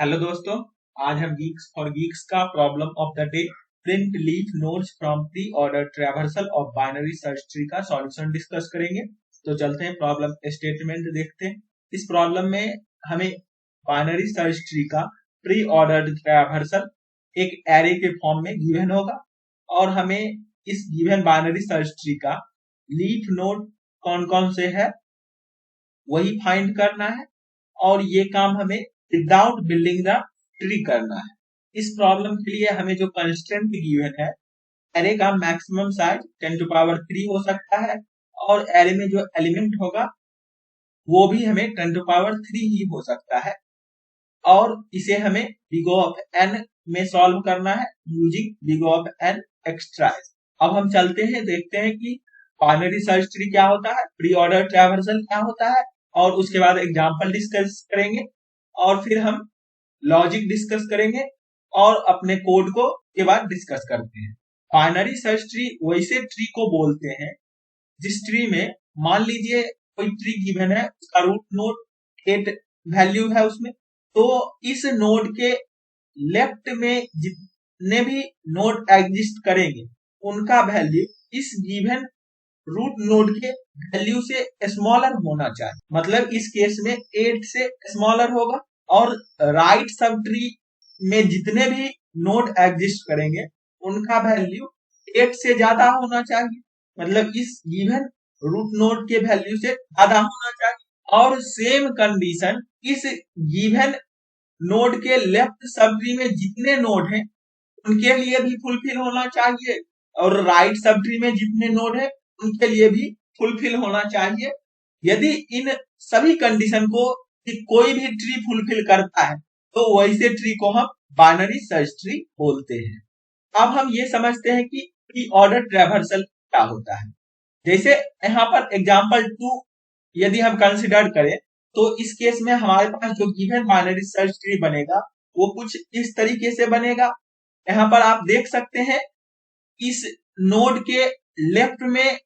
Hello दोस्तों, आज हम गीक्स फॉर गीक्स का problem of the day print leaf nodes from pre order traversal of binary search tree का solution discuss करेंगे। तो चलते हैं प्रॉब्लम स्टेटमेंट देखते हैं। इस प्रॉब्लम में हमें बाइनरी सर्च ट्री का प्री ऑर्डर ट्रैवर्सल एक एरे के फॉर्म में गिवन होगा और हमें इस गिवन बाइनरी सर्च ट्री का लीफ नोड कौन कौन से है वही फाइंड करना है और ये काम हमें विदाउट बिल्डिंग द ट्री करना है। इस प्रॉब्लम के लिए हमें जो कंस्ट्रेंट गिवन है, एरे का मैक्सिमम साइज 10 टू पावर 3 हो सकता है और एरे में जो एलिमेंट होगा वो भी हमें 10 टू पावर 3 ही हो सकता है और इसे हमें बिग ऑफ n में सॉल्व करना है यूजिंग बिग ऑफ n एक्सट्राइज। अब हम चलते हैं, देखते हैं कि बाइनरी सर्च ट्री क्या होता है, प्री ऑर्डर ट्रैवर्सल क्या होता है और उसके बाद एग्जांपल डिस्कस करेंगे और फिर हम लॉजिक डिस्कस करेंगे और अपने कोड को के बाद डिस्कस करते हैं। बाइनरी सर्च ट्री वैसे ट्री को बोलते हैं जिस ट्री में मान लीजिए कोई ट्री गिवन है, उसका रूट नोड 8 वैल्यू है उसमें, तो इस नोड के लेफ्ट में जितने भी नोड एग्जिस्ट करेंगे उनका वैल्यू इस गिवन रूट नोड के वैल्यू से स्मॉलर होना चाहिए। मतलब इस केस में 8 से स्मॉलर होगा और राइट सब ट्री में जितने भी नोड एग्जिस्ट करेंगे उनका वैल्यू 8 से ज्यादा होना चाहिए। मतलब इस गिवन रूट नोड के वैल्यू से ज्यादा होना चाहिए और सेम कंडीशन इस गिवन नोड के लेफ्ट सब ट्री में जितने नोड हैं उनके लिए भी फुलफिल होना चाहिए और राइट सब ट्री में जितने नोड हैं उनके लिए भी फुलफिल होना चाहिए। यदि इन सभी कंडीशन को कोई भी ट्री फुलफिल करता है तो वैसे ट्री को हम बाइनरी सर्च ट्री बोलते हैं। अब हम ये समझते हैं कि प्री ऑर्डर ट्रैवर्सल क्या होता है। जैसे यहाँ पर एग्जांपल 2 यदि हम कंसिडर करें तो इस केस में हमारे पास जो गिवन बाइनरी सर्च ट्री बनेगा वो कुछ इस तरीके से बनेगा। यहाँ पर आप देख सकते हैं इस नोड के लेफ्ट में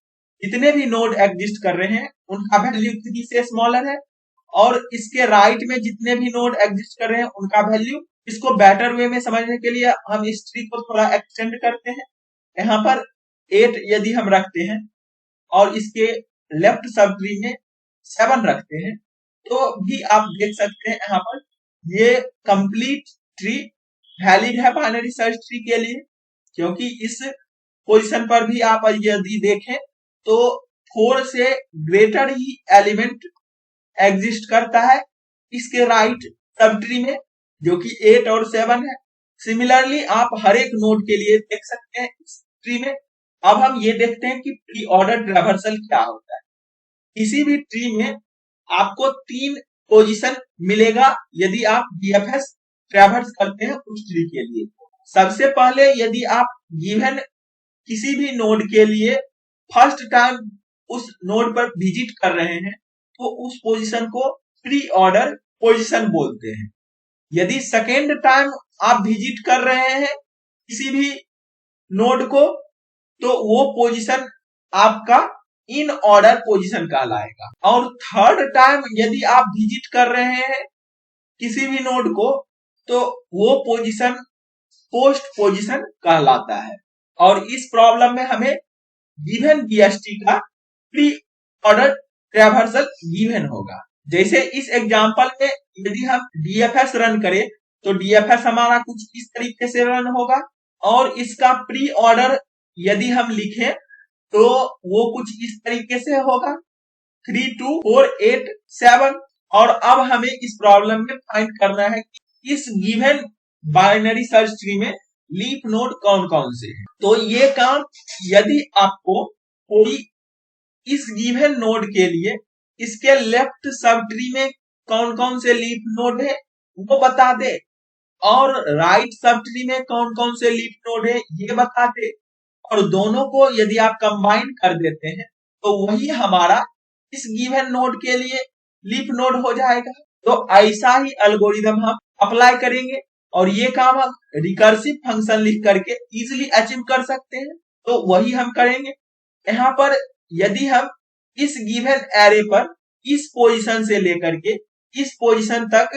जितने भी नोड एग्जिस्ट कर रहे हैं उनका वैल्यू 3 से स्मॉलर है और इसके राइट में जितने भी नोड एग्जिस्ट कर रहे हैं उनका वैल्यू, इसको बेटर वे में समझने के लिए हम इस ट्री को थोड़ा एक्सटेंड करते हैं। यहाँ पर 8 यदि हम रखते हैं और इसके लेफ्ट सब ट्री में 7 रखते हैं तो भी आप देख सकते हैं यहाँ पर ये कंप्लीट ट्री वैलिड है बाइनरी सर्च ट्री के लिए, क्योंकि इस पोजीशन पर भी आप यदि देखें तो 4 से ग्रेटर ही एलिमेंट एग्जिस्ट करता है इसके राइट सब ट्री में, जो कि 8 और 7 है। सिमिलरली आप हर एक नोड के लिए देख सकते हैं इस ट्री में। अब हम ये देखते हैं कि प्री ऑर्डर ट्रैवर्सल क्या होता है। किसी भी ट्री में आपको 3 पोजीशन मिलेगा यदि आप डीएफएस ट्रैवर्स करते हैं उस ट्री के लिए। सबसे पहले यदि आप गिवन किसी भी नोड के लिए फर्स्ट टाइम उस नोड पर विजिट कर रहे हैं तो उस पोजीशन को प्री ऑर्डर पोजीशन बोलते हैं। यदि सेकेंड टाइम आप विजिट कर रहे हैं किसी भी नोड को तो वो पोजीशन आपका इन ऑर्डर पोजीशन कहलाएगा और थर्ड टाइम यदि आप विजिट कर रहे हैं किसी भी नोड को तो वो पोजीशन पोस्ट पोजीशन कहलाता है। और इस प्रॉब्लम में हमें गिवन बीएसटी का प्री ऑर्डर ट्रैवर्सल गिवन होगा। जैसे इस एग्जांपल में यदि हम डीएफएस रन करें तो डीएफएस हमारा कुछ इस तरीके से रन होगा और इसका प्री ऑर्डर यदि हम लिखें तो वो कुछ इस तरीके से होगा 3 2 4 8 7। और अब हमें इस प्रॉब्लम में फाइंड करना है कि इस गिवन बाइनरी सर्च ट्री में लीफ नोड कौन कौन से हैं। तो ये काम यदि आपको कोई इस गिवन नोड के लिए इसके लेफ्ट सब ट्री में कौन कौन से लीफ नोड है वो बता दे और राइट सब ट्री में कौन कौन से लीफ नोड है ये बता दे और दोनों को यदि आप कंबाइन कर देते हैं तो वही हमारा इस गिवन नोड के लिए लीफ नोड हो जाएगा। तो ऐसा ही एल्गोरिदम हम अप्लाई करेंगे और ये काम हम रिकर्सिव फंक्शन लिख करके इजीली अचीव कर सकते हैं। तो वही हम करेंगे। यहाँ पर यदि हम इस गिवन एरे पर इस पोजीशन से लेकर के इस पोजीशन तक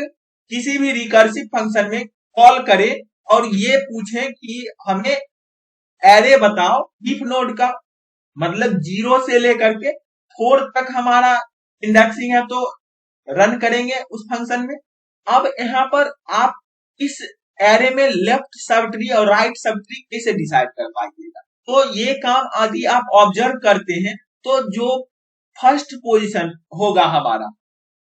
किसी भी रिकर्सिव फंक्शन में कॉल करे और ये पूछे कि हमें एरे बताओ हीप नोड का, मतलब 0 से लेकर के 4 तक हमारा इंडेक्सिंग है, तो रन करेंगे उस फंक्शन में। अब यहाँ पर आप इस एरे में लेफ्ट सब ट्री और राइट सब ट्री कैसे डिसाइड कर पाइएगा, तो ये काम यदि आप ऑब्जर्व करते हैं तो जो फर्स्ट पोजीशन होगा हमारा,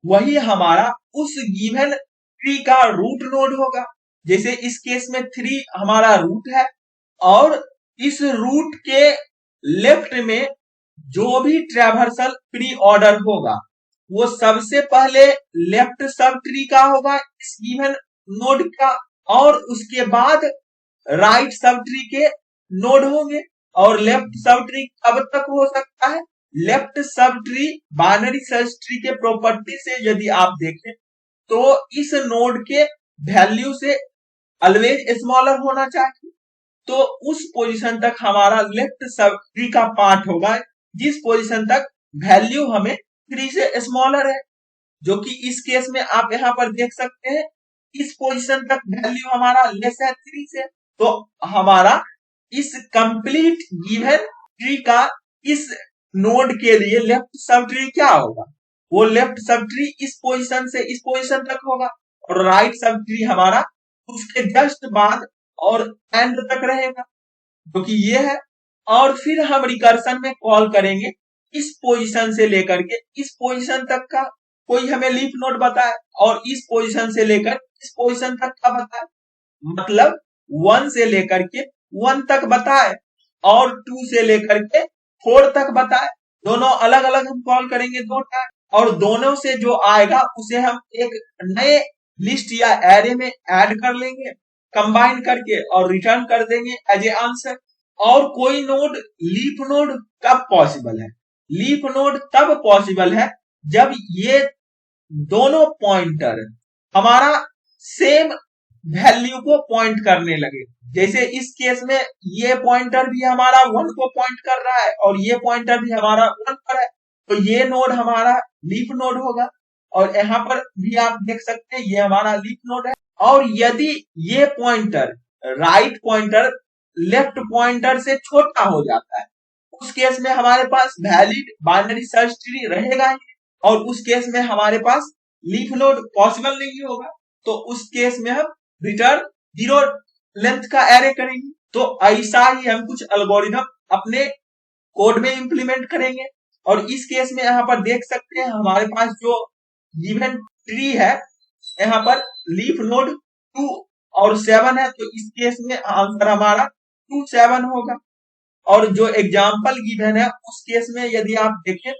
वही हमारा उस गिवन ट्री का रूट नोड होगा। जैसे इस केस में 3 हमारा रूट है, और इस रूट के लेफ्ट में जो भी ट्रैवर्सल प्री ऑर्डर होगा वो सबसे पहले लेफ्ट सब ट्री का होगा इस गिवन नोड का, और उसके बाद राइट सब ट्री के नोड होंगे। और लेफ्ट सब ट्री कब तक हो सकता है, left sub tree binary search tree के प्रॉपर्टी से यदि आप देखें तो इस नोड के वैल्यू से ऑलवेज स्मॉलर होना चाहिए, तो उस पोजीशन तक हमारा लेफ्ट सब ट्री का पार्ट होगा जिस पोजीशन तक वैल्यू हमें 3 से स्मॉलर है, जो कि इस केस में आप यहाँ पर देख सकते हैं इस पोजीशन तक वैल्यू हमारा लेस है 3 से। तो हमारा इस कंप्लीट गिवन ट्री का इस नोड के लिए लेफ्ट सब ट्री क्या होगा, वो लेफ्ट सब ट्री इस पोजीशन से इस पोजीशन तक होगा, और राइट सब ट्री हमारा उसके जस्ट बाद और एंड तक रहेगा, जो कि ये है। और फिर हम रिकर्सन में कॉल करेंगे इस पोजीशन से लेकर के इस पोजीशन तक का कोई हमें लीफ नोड बताए, और इस पोजीशन से लेकर इस पोजीशन तक का बताए, मतलब 1 से लेकर के 1 तक बताए और 2 से लेकर के 4 तक बताए। दोनों अलग अलग हम कॉल करेंगे 2 टाइम, और दोनों से जो आएगा उसे हम एक नए लिस्ट या एरे में ऐड कर लेंगे कंबाइन करके और रिटर्न कर देंगे एज ए आंसर। और कोई नोड लीफ नोड कब पॉसिबल है, लीफ नोड तब पॉसिबल है जब ये दोनों पॉइंटर हमारा सेम वैल्यू को पॉइंट करने लगे। जैसे इस केस में ये पॉइंटर भी हमारा 1 को पॉइंट कर रहा है और ये पॉइंटर भी हमारा 1 पर है, तो ये नोड हमारा लीफ नोड होगा। और यहाँ पर भी आप देख सकते हैं ये हमारा लीफ नोड है। और यदि ये pointer write pointer left pointer से छोटा हो जाता है, उस केस में हमारे पास वैलिड बाइनरी सर्च ट्री रहेगा ही, और उस केस में हमारे पास लीफ नोड पॉसिबल नहीं होगा, तो उस केस में हम रिटर्न 0 लेंथ का एरे करेंगे। तो ऐसा ही हम कुछ एल्गोरिथम अपने कोड में इंप्लीमेंट करेंगे। और इस केस में यहाँ पर देख सकते हैं हमारे पास जो गिवन ट्री है, यहाँ पर लीफ नोड 2 और 7 है, तो इस केस में आंसर हमारा 2 7 होगा। और जो एग्जाम्पल गिवन है उस केस में यदि आप देखें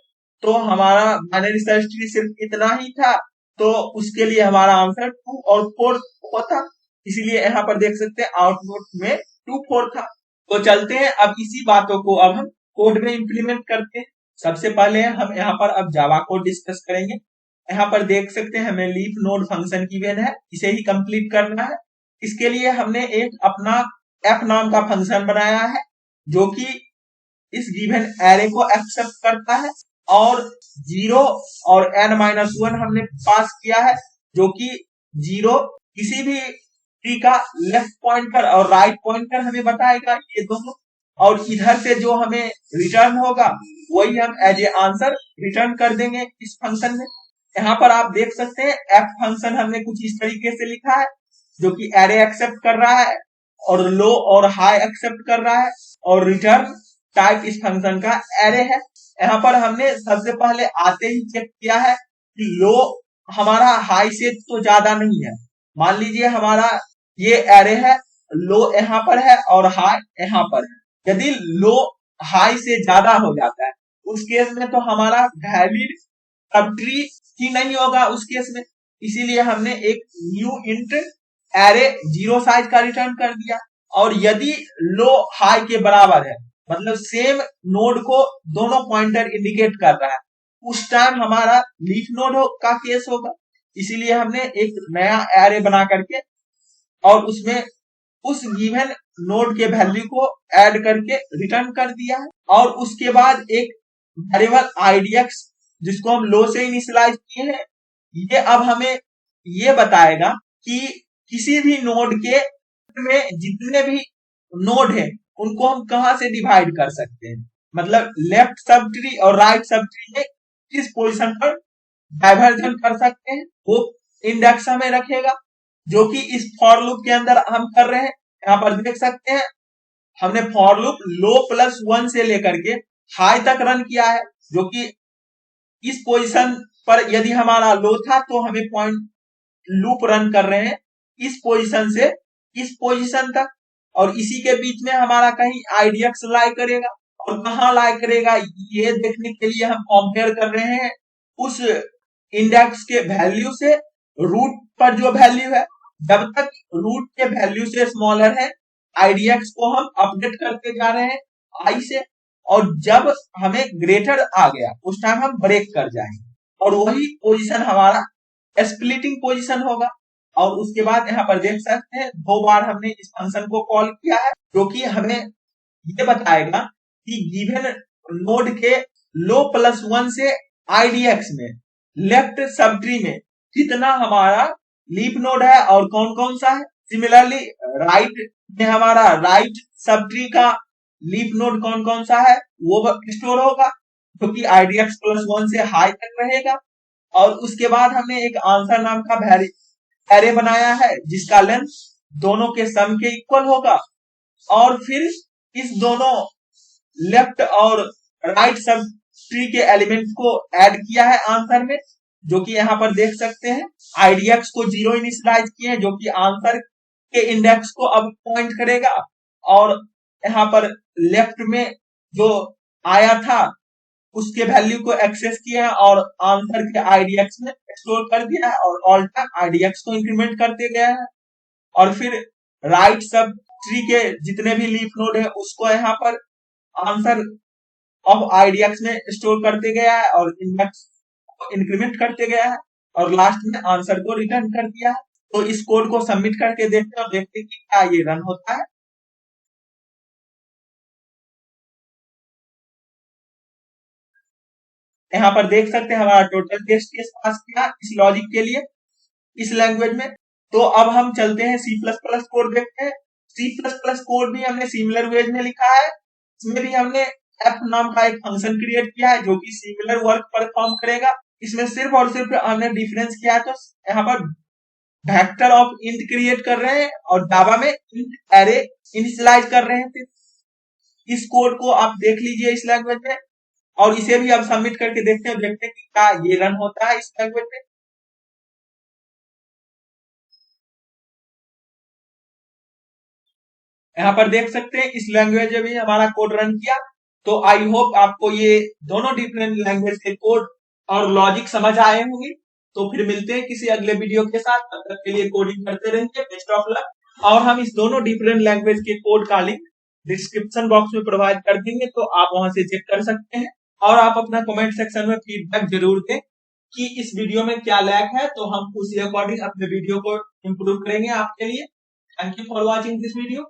तो हमारा बाइनरी सर्च ट्री सिर्फ इतना ही था, तो उसके लिए हमारा आंसर 2 और 4 होता, इसीलिए यहाँ पर देख सकते हैं आउटपुट में 2 4 था। तो चलते हैं अब इसी बातों को अब हम कोड में इंप्लीमेंट करते हैं। सबसे पहले हम यहाँ पर अब जावा कोड डिस्कस करेंगे। यहाँ पर देख सकते हैं हमें लीफ नोड फंक्शन गिवन है, इसे ही कंप्लीट करना है। इसके लिए हमने एक अपना एफ नाम का फंक्शन बनाया है जो कि इस गिवन एरे को एक्सेप्ट करता है, और 0 और n-1 हमने पास किया है, जो कि 0 किसी भी ट्री का लेफ्ट पॉइंटर और राइट पॉइंटर हमें बताएगा ये दोनों, और इधर से जो हमें रिटर्न होगा वही हम एज ए आंसर रिटर्न कर देंगे इस फंक्शन में। यहाँ पर आप देख सकते हैं एफ फंक्शन हमने कुछ इस तरीके से लिखा है, जो कि एरे एक्सेप्ट कर रहा है और लो और हाई एक्सेप्ट कर रहा है, और रिटर्न टाइप इस फंक्शन का एरे है। यहाँ पर हमने सबसे पहले आते ही चेक किया है कि लो हमारा हाई से तो ज्यादा नहीं है। मान लीजिए हमारा ये एरे है, लो यहाँ पर है और हाई यहाँ पर है। यदि लो हाई से ज्यादा हो जाता है उस केस में तो हमारा वैलिड सब ट्री ही नहीं होगा उस केस में, इसीलिए हमने एक न्यू इंट एरे 0 साइज का रिटर्न कर दिया। और यदि लो हाई के बराबर है, मतलब सेम नोड को दोनों पॉइंटर इंडिकेट कर रहा है, उस टाइम हमारा लीफ नोड का केस होगा, इसीलिए हमने एक नया एरे बना करके और उसमें उस गिवन नोड के वैल्यू को ऐड करके रिटर्न कर दिया है। और उसके बाद एक वेरिएबल idx जिसको हम लो से इनिशियलाइज किए हैं, ये अब हमें ये बताएगा कि किसी भी नोड के में जितने भी नोड है उनको हम कहां से डिवाइड कर सकते हैं, मतलब लेफ्ट सब ट्री और राइट सब ट्री में किस पोजीशन पर डाइवर्जन कर सकते हैं, वो इंडेक्स हमें रखेगा, जो कि इस फॉर लूप के अंदर हम कर रहे हैं। यहाँ पर देख सकते हैं हमने फॉर लूप लो प्लस 1 से लेकर के हाई तक रन किया है, जो कि इस पोजीशन पर यदि हमारा लो था तो हमें पॉइंट लूप रन कर रहे हैं इस पोजीशन से इस पोजीशन तक, और इसी के बीच में हमारा कहीं आईडीएक्स लाई करेगा, और कहाँ लाई करेगा ये देखने के लिए हम कंपेयर कर रहे हैं उस इंडेक्स के वैल्यू से रूट पर जो वैल्यू है। जब तक रूट के वैल्यू से स्मॉलर है आईडीएक्स को हम अपडेट करते जा रहे हैं आई से, और जब हमें ग्रेटर आ गया उस टाइम हम ब्रेक कर जाएंगे, और वही पोजीशन हमारा स्प्लिटिंग पोजीशन होगा। और उसके बाद यहाँ पर देख सकते हैं 2 बार हमने इस फंक्शन को कॉल किया है, जो कि हमें ये बताएगा कि गिवन नोड के लो प्लस 1 से आईडीएक्स में लेफ्ट सब ट्री में कितना हमारा लीफ नोड है और कौन कौन सा है। सिमिलरली राइट में हमारा राइट सब ट्री का लीफ नोड कौन कौन सा है वो स्टोर होगा, जो कि आईडीएक्स प्लस 1 से हाई तक रहेगा। और उसके बाद हमने एक आंसर नाम का एरे बनाया है जिसका लेंथ दोनों के सम के इक्वल होगा, और फिर इस दोनों लेफ्ट और राइट सब ट्री के एलिमेंट को ऐड किया है आंसर में, जो कि यहाँ पर देख सकते हैं आईडीएक्स को 0 इनिशियलाइज किए हैं, जो कि आंसर के इंडेक्स को अब पॉइंट करेगा, और यहाँ पर लेफ्ट में जो आया था उसके वैल्यू को एक्सेस किया है और आंसर के आईडीएक्स में स्टोर कर दिया है, और ऑल टाइम आईडीएक्स को इंक्रीमेंट करते गया है। और फिर राइट सब ट्री के जितने भी लीफ नोड है उसको यहाँ पर आंसर ऑफ आईडीएक्स में स्टोर करते गया है और इंडेक्स को इंक्रीमेंट करते गया है, और लास्ट में आंसर को रिटर्न कर दिया है। तो इस कोड को सबमिट करके देखते हैं और देखते हैं कि क्या ये रन होता है। यहाँ पर देख सकते हैं हमारा टोटल टेस्ट केस पास किया इस लॉजिक के लिए इस लैंग्वेज में। तो अब हम चलते हैं सी प्लस प्लस कोड देखते हैं। सी प्लस प्लस कोड भी हमने सिमिलर वेज में लिखा है, इसमें भी हमने एफ नाम का एक फंक्शन क्रिएट किया है जो कि सिमिलर वर्क परफॉर्म करेगा। इसमें सिर्फ और सिर्फ हमने डिफरेंस किया है, तो यहाँ पर वेक्टर ऑफ इंट क्रिएट कर रहे हैं और जावा में इंट एरे इनिशियलाइज कर रहे हैं। इस कोड को आप देख लीजिए इस लैंग्वेज में, और इसे भी आप सबमिट करके देखते हैं, देखते हैं कि क्या ये रन होता है इस लैंग्वेज में। यहाँ पर देख सकते हैं इस लैंग्वेज में भी हमारा कोड रन किया। तो आई होप आपको ये दोनों डिफरेंट लैंग्वेज के कोड और लॉजिक समझ आए होंगे। तो फिर मिलते हैं किसी अगले वीडियो के साथ, तब तक के लिए कोडिंग करते रहेंगे। Best of luck. और हम इस दोनों डिफरेंट लैंग्वेज के कोड का लिंक डिस्क्रिप्शन बॉक्स में प्रोवाइड कर देंगे, तो आप वहां से चेक कर सकते हैं। और आप अपना कमेंट सेक्शन में फीडबैक जरूर दें कि इस वीडियो में क्या लैग है, तो हम उसी अकॉर्डिंग अपने वीडियो को इम्प्रूव करेंगे आपके लिए। Thank you for watching this video.